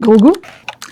Gros goût!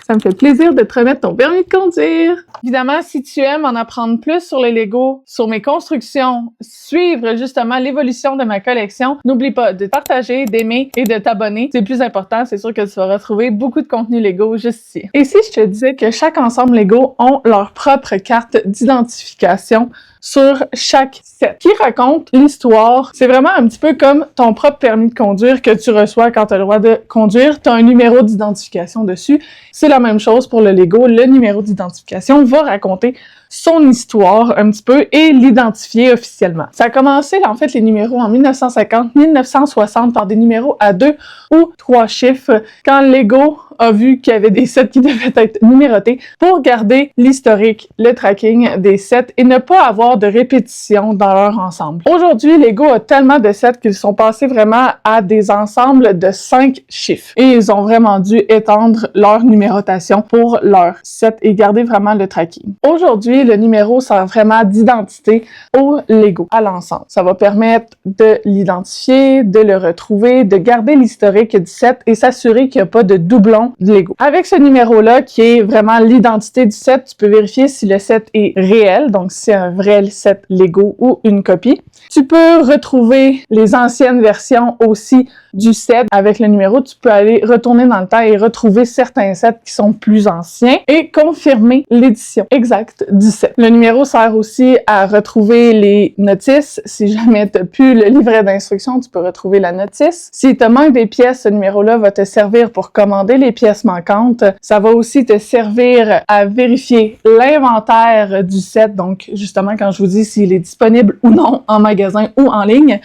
Ça me fait plaisir de te remettre ton permis de conduire! Évidemment, si tu aimes en apprendre plus sur les Lego, sur mes constructions, suivre justement l'évolution de ma collection, n'oublie pas de partager, d'aimer et de t'abonner. C'est le plus important, c'est sûr que tu vas retrouver beaucoup de contenu Lego juste ici. Et si je te disais que chaque ensemble Lego ont leur propre carte d'identification sur chaque set, qui raconte l'histoire. C'est vraiment un petit peu comme ton propre permis de conduire que tu reçois quand tu as le droit de conduire. Tu as un numéro d'identification dessus. C'est la même chose pour le Lego. Le numéro d'identification va raconter son histoire un petit peu et l'identifier officiellement. Ça a commencé, là, en fait, les numéros en 1950, 1960 par des numéros à 2 ou 3 chiffres quand Lego a vu qu'il y avait des sets qui devaient être numérotés pour garder l'historique, le tracking des sets et ne pas avoir de répétition dans leur ensemble. Aujourd'hui, Lego a tellement de sets qu'ils sont passés vraiment à des ensembles de 5 chiffres et ils ont vraiment dû étendre leur numérotation pour leurs sets et garder vraiment le tracking. Aujourd'hui, le numéro sert vraiment d'identité au Lego, à l'ensemble. Ça va permettre de l'identifier, de le retrouver, de garder l'historique du set et s'assurer qu'il n'y a pas de doublon de Lego. Avec ce numéro-là, qui est vraiment l'identité du set, tu peux vérifier si le set est réel, donc si c'est un vrai set Lego ou une copie. Tu peux retrouver les anciennes versions aussi du set avec le numéro. Tu peux aller retourner dans le temps et retrouver certains sets qui sont plus anciens et confirmer l'édition exacte du set. Le numéro sert aussi à retrouver les notices. Si jamais tu n'as plus le livret d'instructions, tu peux retrouver la notice. Si tu manques des pièces, ce numéro-là va te servir pour commander les pièces manquantes. Ça va aussi te servir à vérifier l'inventaire du set. Donc, justement, quand je vous dis s'il est disponible ou non en magasin ou en ligne,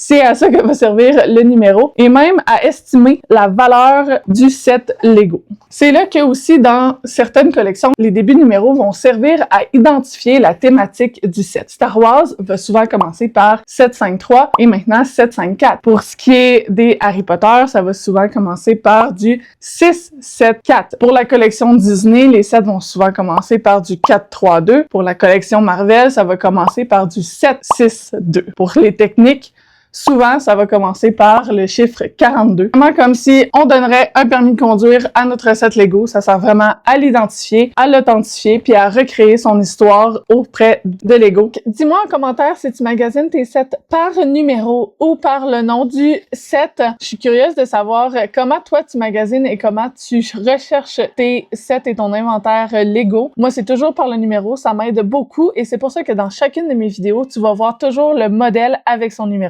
c'est à ça que va servir le numéro et même à estimer la valeur du set Lego. C'est là que aussi dans certaines collections, les débuts de numéros vont servir à identifier la thématique du set. Star Wars va souvent commencer par 753 et maintenant 754. Pour ce qui est des Harry Potter, ça va souvent commencer par du 674. Pour la collection Disney, les sets vont souvent commencer par du 432. Pour la collection Marvel, ça va commencer par du 762. Pour les techniques, souvent, ça va commencer par le chiffre 42. Vraiment comme si on donnerait un permis de conduire à notre set Lego. Ça sert vraiment à l'identifier, à l'authentifier, puis à recréer son histoire auprès de Lego. Dis-moi en commentaire si tu magasines tes sets par numéro ou par le nom du set. Je suis curieuse de savoir comment toi tu magasines et comment tu recherches tes sets et ton inventaire Lego. Moi, c'est toujours par le numéro. Ça m'aide beaucoup et c'est pour ça que dans chacune de mes vidéos, tu vas voir toujours le modèle avec son numéro.